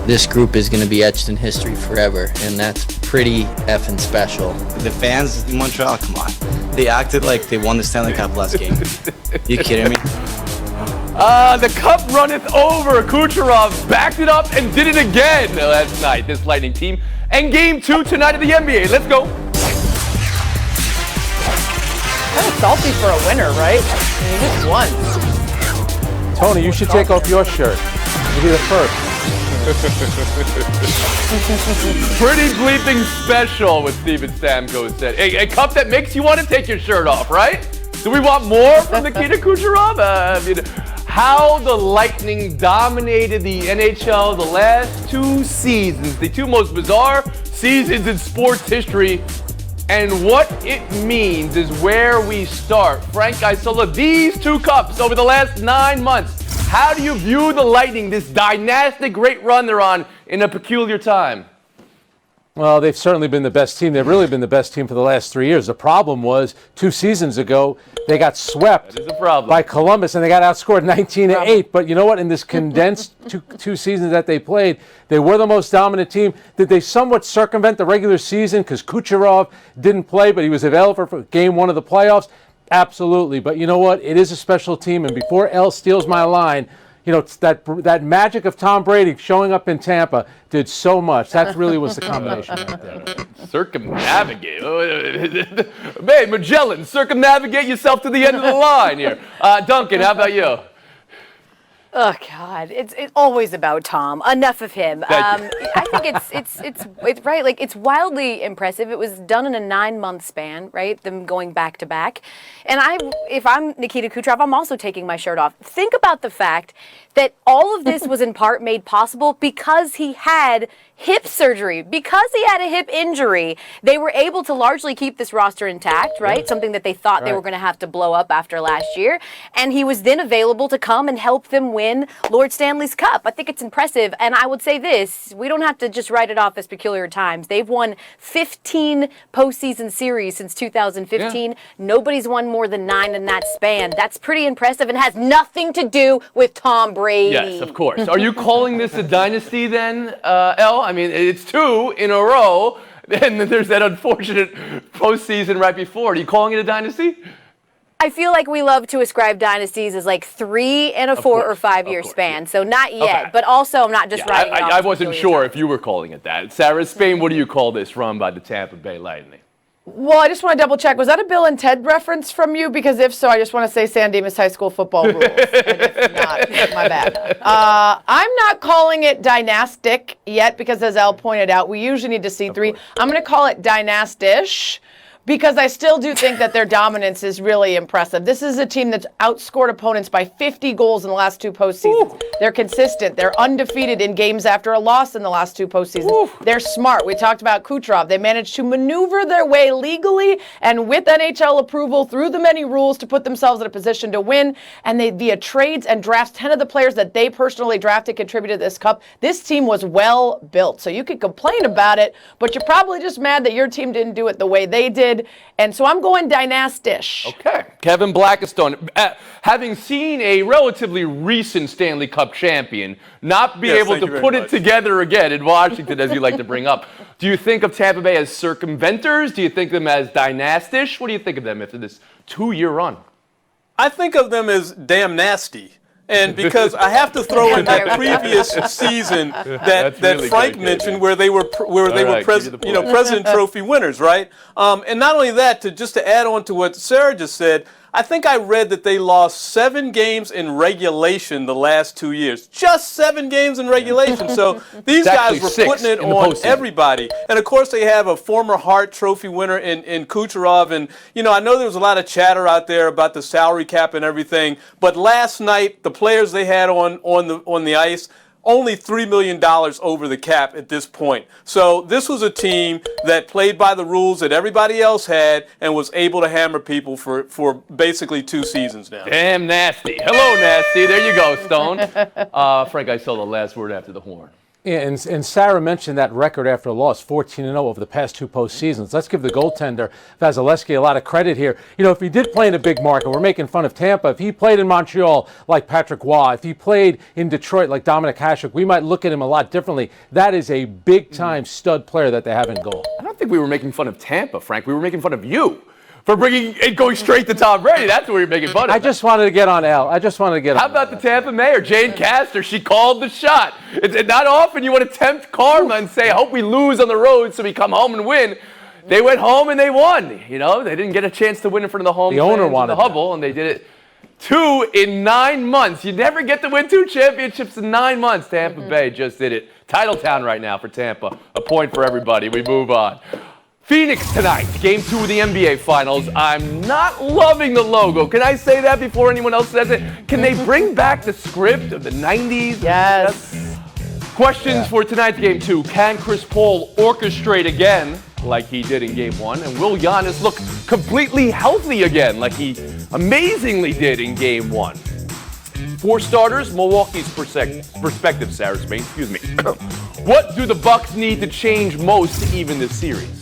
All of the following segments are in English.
this group is going to be etched in history forever, and that's pretty effing special. The fans in Montreal, come on. They acted like they won the Stanley Cup last game. You kidding me? The cup runneth over. Kucherov backed it up and did it again last night, this Lightning team. And game 2 tonight of the NBA. Let's go. Kind of salty for a winner, right? I mean, just won. Tony, you should take off your shirt. You'll be the first. Pretty bleeping special, what Steven Stamkos said. A cup that makes you want to take your shirt off, right? Do we want more from Nikita Kucherov? How the Lightning dominated the NHL the last 2 seasons, the 2 most bizarre seasons in sports history, and what it means is where we start. Frank Isola, these 2 cups over the last 9 months, how do you view the Lightning, this dynastic great run they're on in a peculiar time? Well, they've certainly been the best team. They've really been the best team for the last 3 years. The problem was 2 seasons ago, they got swept by Columbus and they got outscored 19-8. But you know what? In this condensed two seasons that they played, they were the most dominant team. Did they somewhat circumvent the regular season because Kucherov didn't play, but he was available for game 1 of the playoffs? Absolutely. But you know what? It is a special team. And before Elle steals my line, you know, that magic of Tom Brady showing up in Tampa did so much. That really was the combination right there. Circumnavigate. Man, Magellan, circumnavigate yourself to the end of the line here. Duncan, how about you? Oh God, it's always about Tom. Enough of him. I think it's right. Like, it's wildly impressive. It was done in a 9-month span, right? Them going back to back. And if I'm Nikita Kucherov, I'm also taking my shirt off. Think about the fact that all of this was in part made possible because he had hip surgery. Because he had a hip injury, they were able to largely keep this roster intact, right? Yeah. Something that they thought they were going to have to blow up after last year. And he was then available to come and help them win Lord Stanley's Cup. I think it's impressive. And I would say this, we don't have to just write it off as peculiar times. They've won 15 postseason series since 2015. Yeah. Nobody's won more than 9 in that span. That's pretty impressive and has nothing to do with Tom Brady. Yes, of course. Are you calling this a dynasty then, Elle? I mean, it's 2 in a row, and then there's that unfortunate postseason right before. Are you calling it a dynasty? I feel like we love to ascribe dynasties as like 3 in a 4 or 5 year span. So not yet, okay. But also I'm not just writing it off. I wasn't sure if you were calling it that. Sarah Spain, what do you call this run by the Tampa Bay Lightning? Well, I just want to double check. Was that a Bill and Ted reference from you? Because if so, I just want to say San Dimas High School football rules. And if not, my bad. I'm not calling it dynastic yet because, as Elle pointed out, we usually need to see 3. I'm going to call it dynastish because I still do think that their dominance is really impressive. This is a team that's outscored opponents by 50 goals in the last 2 postseasons. Ooh. They're consistent. They're undefeated in games after a loss in the last 2 postseasons. Ooh. They're smart. We talked about Kucherov. They managed to maneuver their way legally and with NHL approval through the many rules to put themselves in a position to win. And they, via trades and drafts, 10 of the players that they personally drafted contributed to this cup. This team was well built. So you could complain about it, but you're probably just mad that your team didn't do it the way they did. And so I'm going dynastish. Okay. Kevin Blackistone, having seen a relatively recent Stanley Cup champion not be able to put it together again in Washington, as you like to bring up, do you think of Tampa Bay as circumventors? Do you think of them as dynastish? What do you think of them after this 2-year run? I think of them as damn nasty. And because I have to throw in that previous season that really Frank mentioned, where they were President Trophy winners, right? And not only that, to add on to what Sarah just said, I think I read that they lost 7 games in regulation the last 2 years. Just 7 games in regulation. So these guys were putting it on everybody. And of course, they have a former Hart Trophy winner in Kucherov. And I know there was a lot of chatter out there about the salary cap and everything. But last night, the players they had on the ice, only $3 million over the cap at this point. So this was a team that played by the rules that everybody else had and was able to hammer people for basically 2 seasons now. Damn nasty. Hello, nasty. There you go, Stone. Frank, I saw the last word after the horn. And Sarah mentioned that record after a loss, 14-0 over the past 2 postseasons. Let's give the goaltender, Vasilevsky, a lot of credit here. You know, if he did play in a big market, we're making fun of Tampa. If he played in Montreal like Patrick Waugh, if he played in Detroit like Dominik Hasek, we might look at him a lot differently. That is a big-time stud player that they have in goal. I don't think we were making fun of Tampa, Frank. We were making fun of you for bringing it going straight to Tom Brady. That's what you're making fun of. I just wanted to get on Al. How about the Tampa mayor, Jane Castor? She called the shot. It's not often you want to tempt karma and say, I hope we lose on the road so we come home and win. They went home and they won. You know, they didn't get a chance to win in front of the home. The owner wanted the Hubble, and they did it 2 in 9 months. You never get to win 2 championships in 9 months. Tampa Bay just did it. Title town right now for Tampa. A point for everybody. We move on. Phoenix tonight, Game 2 of the NBA Finals. I'm not loving the logo. Can I say that before anyone else says it? Can they bring back the script of the 90s? Yes. Questions for tonight's Game 2. Can Chris Paul orchestrate again like he did in Game 1? And will Giannis look completely healthy again like he amazingly did in Game 1? For starters, Milwaukee's perspective, Sarah Spain, excuse me. What do the Bucks need to change most to even this series?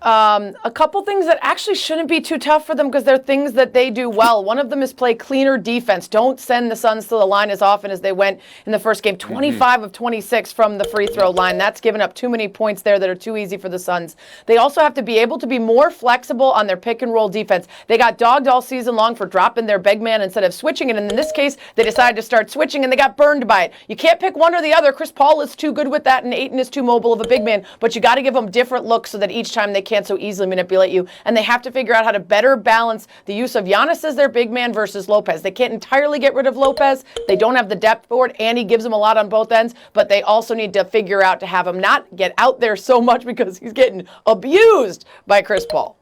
A couple things that actually shouldn't be too tough for them because they're things that they do well. One of them is play cleaner defense. Don't send the Suns to the line as often as they went in the first game. 25 of 26 from the free throw line. That's given up too many points there that are too easy for the Suns. They also have to be able to be more flexible on their pick and roll defense. They got dogged all season long for dropping their big man instead of switching it. And in this case, they decided to start switching and they got burned by it. You can't pick one or the other. Chris Paul is too good with that and Ayton is too mobile of a big man. But you got to give them different looks so that each time they can't so easily manipulate you. And they have to figure out how to better balance the use of Giannis as their big man versus Lopez. They can't entirely get rid of Lopez. They don't have the depth for it, and he gives them a lot on both ends. But they also need to figure out to have him not get out there so much because he's getting abused by Chris Paul.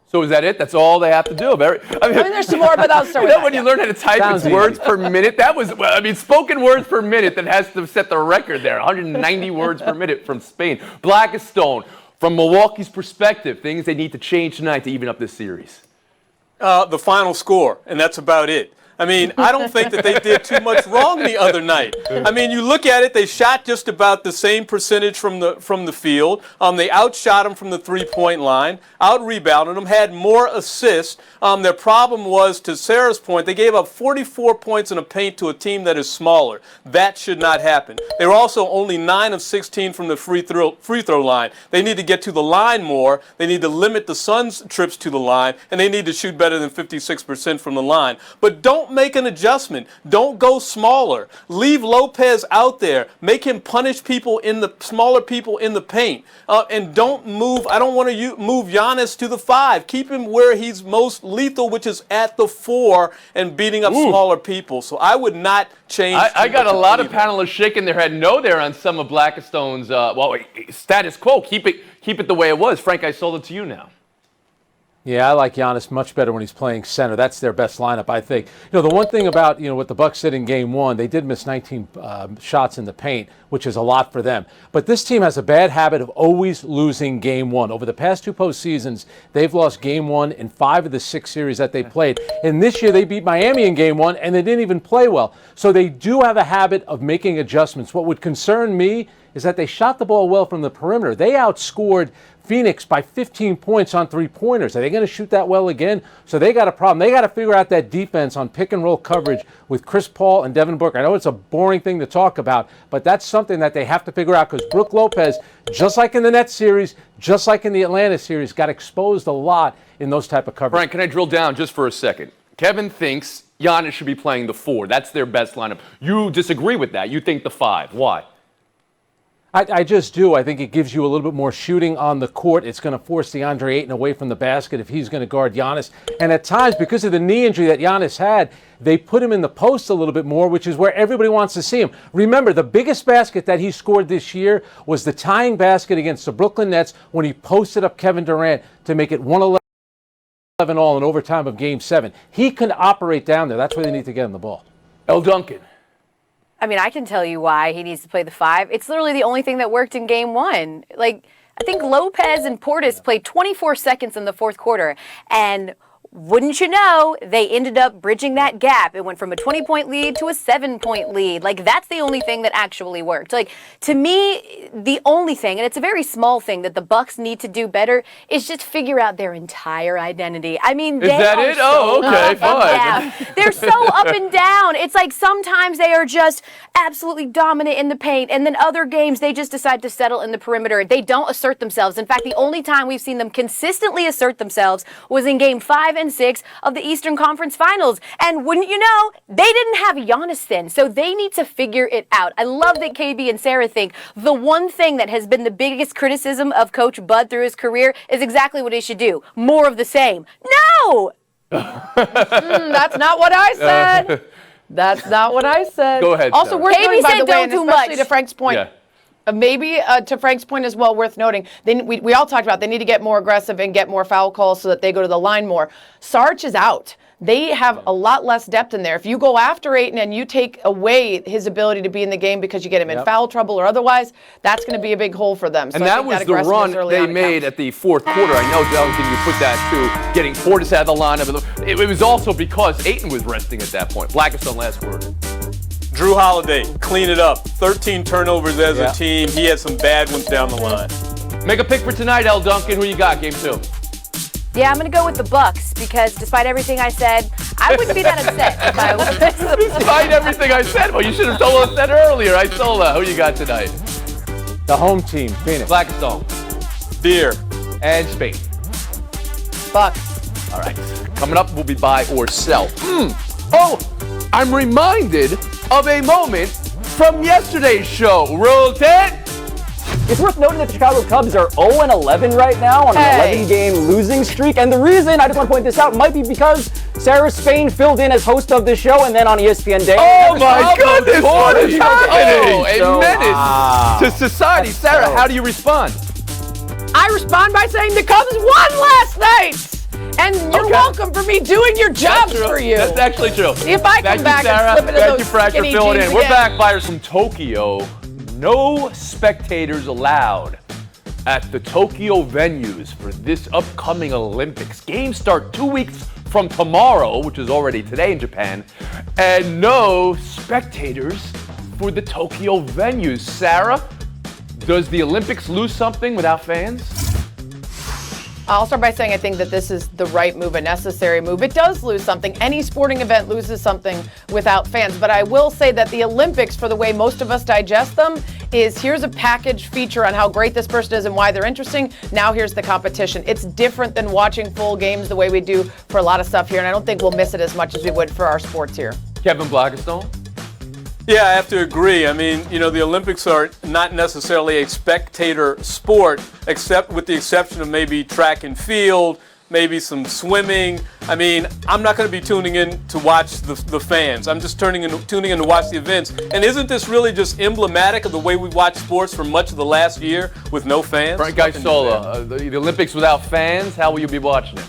So is that it? That's all they have to do? I mean there's some more, but I'll start with that. When you learn how to type Sounds its words per minute, that was, spoken words per minute that has to set the record there. 190 words per minute from Spain. Blackstone. From Milwaukee's perspective, things they need to change tonight to even up this series. The final score, and that's about it. I mean, I don't think that they did too much wrong the other night. I mean, you look at it, they shot just about the same percentage from the field. They outshot them from the three-point line, out-rebounded them, had more assists. Their problem was, to Sarah's point, they gave up 44 points in the paint to a team that is smaller. That should not happen. They were also only 9 of 16 from the free throw line. They need to get to the line more. They need to limit the Suns' trips to the line, and they need to shoot better than 56% from the line. But don't make an adjustment. Don't go smaller. Leave Lopez out there. Make him punish people in the smaller people in the paint. And don't move. I don't want to move Giannis to the 5. Keep him where he's most lethal, which is at the 4 and beating up smaller people. So I would not change. I got a lot of panelists shaking their head no there on some of Blackstone's status quo. Keep it the way it was. Frank, I sold it to you now. Yeah, I like Giannis much better when he's playing center. That's their best lineup, I think. You know, the one thing about, what the Bucks did in Game 1, they did miss 19 shots in the paint, which is a lot for them. But this team has a bad habit of always losing Game 1. Over the past 2 postseasons, they've lost Game 1 in 5 of the 6 series that they played. And this year, they beat Miami in Game 1, and they didn't even play well. So they do have a habit of making adjustments. What would concern me is that they shot the ball well from the perimeter. They outscored Phoenix by 15 points on three-pointers. Are they going to shoot that well again? So they got a problem. They got to figure out that defense on pick-and-roll coverage with Chris Paul and Devin Booker. I know it's a boring thing to talk about, but that's something that they have to figure out because Brook Lopez, just like in the Nets series, just like in the Atlanta series, got exposed a lot in those type of coverage. Brian, can I drill down just for a second? Kevin thinks Giannis should be playing the 4. That's their best lineup. You disagree with that. You think the 5. Why? I just do. I think it gives you a little bit more shooting on the court. It's going to force DeAndre Ayton away from the basket if he's going to guard Giannis. And at times, because of the knee injury that Giannis had, they put him in the post a little bit more, which is where everybody wants to see him. Remember, the biggest basket that he scored this year was the tying basket against the Brooklyn Nets when he posted up Kevin Durant to make it 111 all in overtime of Game 7. He can operate down there. That's where they need to get him the ball. El Duncan. I mean, I can tell you why he needs to play the 5. It's literally the only thing that worked in Game 1. I think Lopez and Portis played 24 seconds in the fourth quarter, and wouldn't you know, they ended up bridging that gap. It went from a 20-point lead to a 7-point lead. Like, that's the only thing that actually worked. Like, to me, the only thing, and it's a very small thing that the Bucks need to do better, is just figure out their entire identity. I mean, is that it? Oh, okay, fine. They're so up and down. It's like sometimes they are just absolutely dominant in the paint, and then other games they just decide to settle in the perimeter. They don't assert themselves. In fact, the only time we've seen them consistently assert themselves was in Game 5 and 6 of the Eastern Conference Finals. And wouldn't you know, they didn't have Giannis then, so they need to figure it out. I love that KB and Sarah think the one thing that has been the biggest criticism of Coach Bud through his career is exactly what he should do. More of the same. No! That's not what I said. That's not what I said. Go ahead, Also, Sarah. worth noting, by the way, don't and do especially much. to Frank's point, Yeah. maybe to Frank's point as well, worth noting, we all talked about they need to get more aggressive and get more foul calls so that they go to the line more. Sarge is out. They have a lot less depth in there. If you go after Ayton and you take away his ability to be in the game because you get him in foul trouble or otherwise, that's going to be a big hole for them. So And I that think was the aggressiveness run early they on made counts. at the fourth quarter. I know, Duncan, you put that too, getting Portis out of the lineup. It was also because Ayton was resting at that point. Blackistone, last word. Drew Holiday, clean it up. 13 turnovers as a team. He had some bad ones down the line. Make a pick for tonight, L. Duncan. Who you got, game 2? Yeah, I'm going to go with the Bucks because despite everything I said, I wouldn't be that upset if I was. Despite everything I said, well, you should have told us that earlier. I told her. Who you got tonight? The home team, Phoenix. Blackistone. Beer. And Spain. Bucks. All right. Coming up, we'll be buy or sell. Oh, I'm reminded of a moment from yesterday's show. Roll 10. It's worth noting that the Chicago Cubs are 0-11 right now on an 11-game losing streak. And the reason, I just want to point this out, might be because Sarah Spain filled in as host of this show and then on ESPN Day. Oh my goodness, what is happening? A So, menace to society. Sarah, how do you respond? I respond by saying the Cubs won last night. And you're welcome for me doing your jobs for you. That's actually true. If I come back and slip into Thank those you, Frank, for skinny filling jeans in. We're again. back, buyers from Tokyo. No spectators allowed at the Tokyo venues for this upcoming Olympics. Games start 2 weeks from tomorrow, which is already today in Japan, and no spectators for the Tokyo venues. Sarah, does the Olympics lose something without fans? I'll start by saying I think that this is the right move, a necessary move. It does lose something. Any sporting event loses something without fans. But I will say that the Olympics, for the way most of us digest them, is here's a package feature on how great this person is and why they're interesting. Now here's the competition. It's different than watching full games the way we do for a lot of stuff here. And I don't think we'll miss it as much as we would for our sports here. Kevin Blackistone? Yeah, I have to agree. I mean, you know, the Olympics are not necessarily a spectator sport, except with the exception of maybe track and field, maybe some swimming. I mean, I'm not going to be tuning in to watch the fans. I'm just tuning in to watch the events. And isn't this really just emblematic of the way we watch sports for much of the last year with no fans? Frank Isola, the Olympics without fans, how will you be watching it?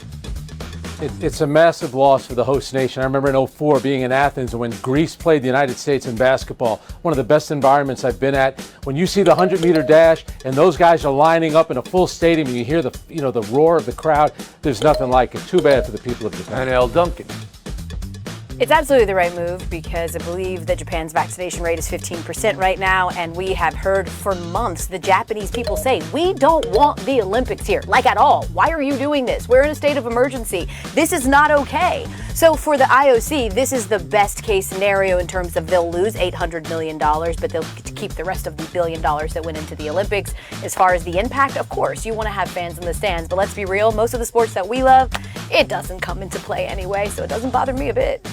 It's a massive loss for the host nation. I remember in 2004 being in Athens when Greece played the United States in basketball. One of the best environments I've been at. When you see the 100-meter dash and those guys are lining up in a full stadium and you hear the roar of the crowd, there's nothing like it. Too bad for the people of Japan. And L. Duncan. It's absolutely the right move because I believe that Japan's vaccination rate is 15% right now, and we have heard for months the Japanese people say, we don't want the Olympics here, like at all. Why are you doing this? We're in a state of emergency. This is not okay. So for the IOC, this is the best case scenario in terms of they'll lose $800 million, but they'll get to keep the rest of the $1 billion that went into the Olympics. As far as the impact, of course, you want to have fans in the stands, but let's be real, most of the sports that we love, it doesn't come into play anyway, so it doesn't bother me a bit.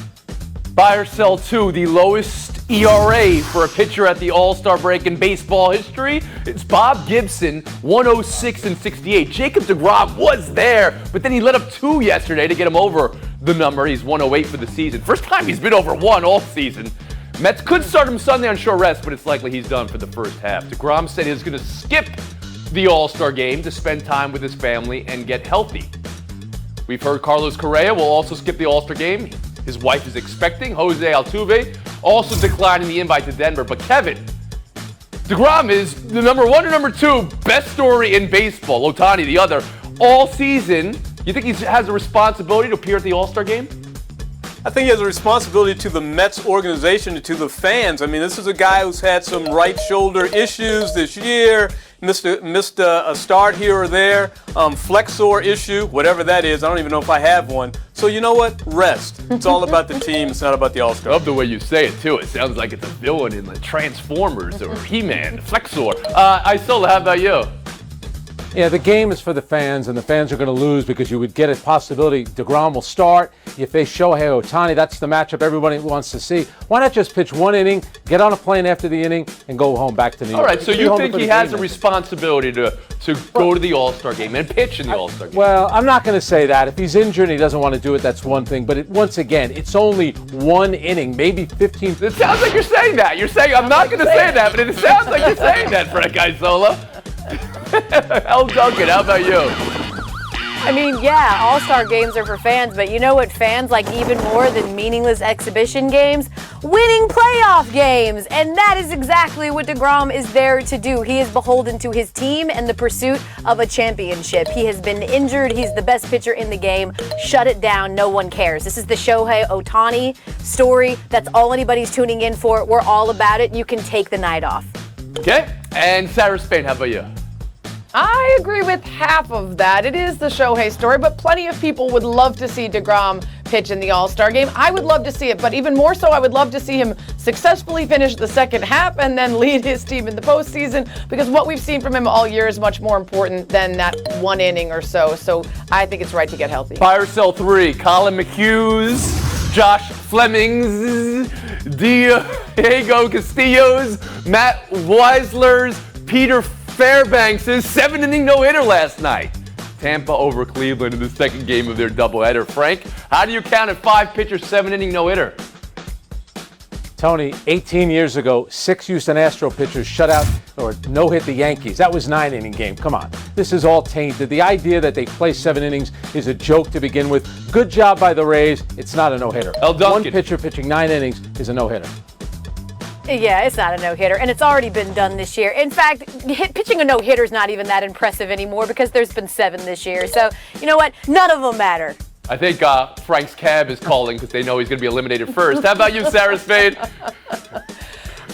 Buy or sell 2, the lowest ERA for a pitcher at the All-Star break in baseball history. It's Bob Gibson, 106 and 68. Jacob deGrom was there, but then he let up 2 yesterday to get him over the number. He's 108 for the season. First time he's been over 1 all season. Mets could start him Sunday on short rest, but it's likely he's done for the first half. deGrom said he was going to skip the All-Star game to spend time with his family and get healthy. We've heard Carlos Correa will also skip the All-Star game. His wife is expecting. Jose Altuve also declining the invite to Denver. But Kevin, deGrom is the number 1 or number 2 best story in baseball. Ohtani, the other, all season. You think he has a responsibility to appear at the All-Star game? I think he has a responsibility to the Mets organization and to the fans. I mean, this is a guy who's had some right shoulder issues this year, missed a start here or there, flexor issue, whatever that is. I don't even know if I have one. So you know what? Rest. It's all about the team. It's not about the All-Star. Love the way you say it, too. It sounds like it's a villain in the Transformers or He-Man, Flexor. Isola, how about you? Yeah, the game is for the fans, and the fans are going to lose because you would get a possibility DeGrom will start. You face Shohei Ohtani. That's the matchup everybody wants to see. Why not just pitch one inning, get on a plane after the inning, and go home back to New York? All right, so you think he has a responsibility to go to the All-Star game and pitch in the All-Star game? Well, I'm not going to say that. If he's injured and he doesn't want to do it, that's one thing. But once again, it's only one inning, maybe 15. It sounds like you're saying that. You're saying, I'm not going to say that, but it sounds like you're saying that, Frank Isola. L. Duncan, how about you? I mean, yeah, All-Star games are for fans, but you know what fans like even more than meaningless exhibition games? Winning playoff games! And that is exactly what DeGrom is there to do. He is beholden to his team and the pursuit of a championship. He has been injured. He's the best pitcher in the game. Shut it down. No one cares. This is the Shohei Ohtani story. That's all anybody's tuning in for. We're all about it. You can take the night off. Okay, and Sarah Spain, how about you? I agree with half of that. It is the Shohei story, but plenty of people would love to see DeGrom pitch in the All-Star game. I would love to see it, but even more so, I would love to see him successfully finish the second half and then lead his team in the postseason, because what we've seen from him all year is much more important than that one inning or so. So I think it's right to get healthy. Fire Cell 3, Colin McHugh's, Josh Fleming's, Diego Castillo's, Matt Weisler's, Peter Fairbanks' 7-inning no-hitter last night. Tampa over Cleveland in the second game of their doubleheader. Frank, how do you count a 5-pitcher, 7-inning no-hitter? Tony, 18 years ago, 6 Houston Astro pitchers shut out or no-hit the Yankees. That was 9-inning game. Come on. This is all tainted. The idea that they play 7 innings is a joke to begin with. Good job by the Rays. It's not a no-hitter. One pitcher pitching 9 innings is a no-hitter. Yeah, it's not a no-hitter, and it's already been done this year. In fact, pitching a no-hitter is not even that impressive anymore because there's been 7 this year. So, you know what? None of them matter. I think Frank's cab is calling because they know he's going to be eliminated first. How about you, Sarah Spade?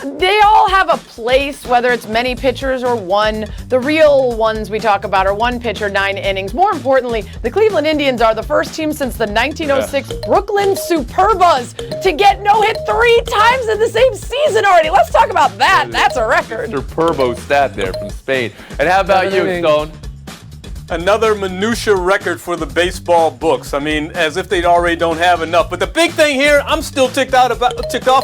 They all have a place, whether it's many pitchers or one. The real ones we talk about are one pitcher, 9 innings. More importantly, the Cleveland Indians are the first team since the 1906 Brooklyn Superbas to get no-hit 3 times in the same season already. Let's talk about that. That's a record. Superbo stat there from Spain. And how about you, Stone? Another minutia record for the baseball books. I mean, as if they already don't have enough. But the big thing here, I'm still ticked off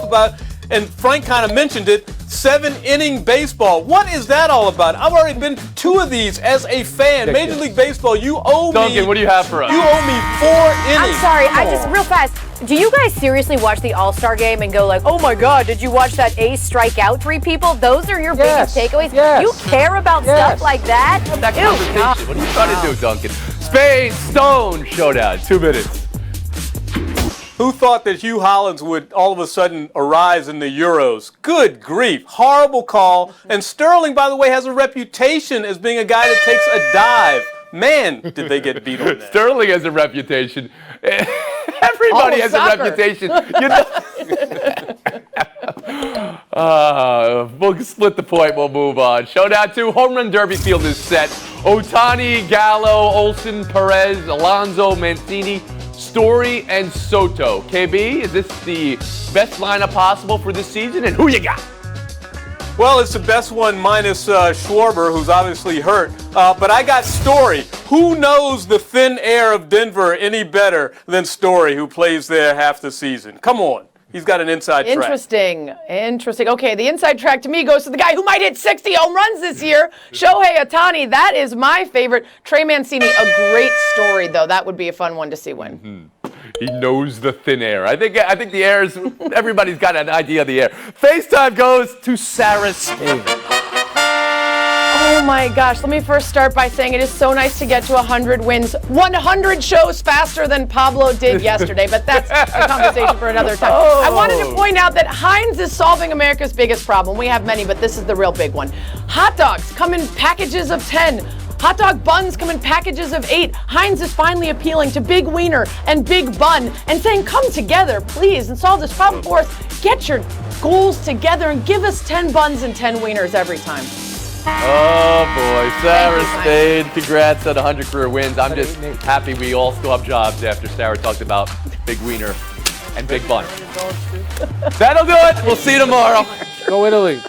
about, and Frank kind of mentioned it, 7-inning baseball. What is that all about? I've already been to 2 of these as a fan. Major League Baseball, you owe me. Duncan, what do you have for us? You owe me 4 innings. I'm sorry, real fast. Do you guys seriously watch the All-Star game and go like, oh my God, did you watch that ace strike out 3 people? Those are your biggest takeaways? Yes. You care about stuff like that? That conversation. What are you trying to do, Duncan? Spain, Stone, showdown. 2 minutes. Who thought that Hugh Hollins would all of a sudden arise in the Euros? Good grief. Horrible call. And Sterling, by the way, has a reputation as being a guy that takes a dive. Man, did they get beat on that. Sterling has a reputation. Everybody has a reputation. You know. We'll split the point. We'll move on. Showdown 2. Home Run Derby field is set. Ohtani, Gallo, Olsen, Perez, Alonso, Mancini, Story, and Soto. KB, is this the best lineup possible for this season? And who you got? Well, it's the best one minus Schwarber, who's obviously hurt. But I got Story. Who knows the thin air of Denver any better than Story, who plays there half the season? Come on. He's got an inside track. Interesting. Okay, the inside track to me goes to the guy who might hit 60 home runs this year, Shohei Ohtani. That is my favorite. Trey Mancini, a great story, though. That would be a fun one to see win. Mm-hmm. He knows the thin air. I think the air is, everybody's got an idea of the air. FaceTime goes to Sarah Spain. Oh my gosh, let me first start by saying it is so nice to get to 100 wins. 100 shows faster than Pablo did yesterday, but that's a conversation for another time. I wanted to point out that Heinz is solving America's biggest problem. We have many, but this is the real big one. Hot dogs come in packages of 10. Hot dog buns come in packages of 8. Heinz is finally appealing to Big Wiener and Big Bun and saying, come together, please, and solve this problem for us. Get your goals together and give us 10 buns and 10 wieners every time. Oh boy, Sarah Spain, congrats on 100 career wins. I'm just happy we all still have jobs after Sarah talked about Big Wiener and Big Bun. That'll do it. We'll see you tomorrow. Go Italy.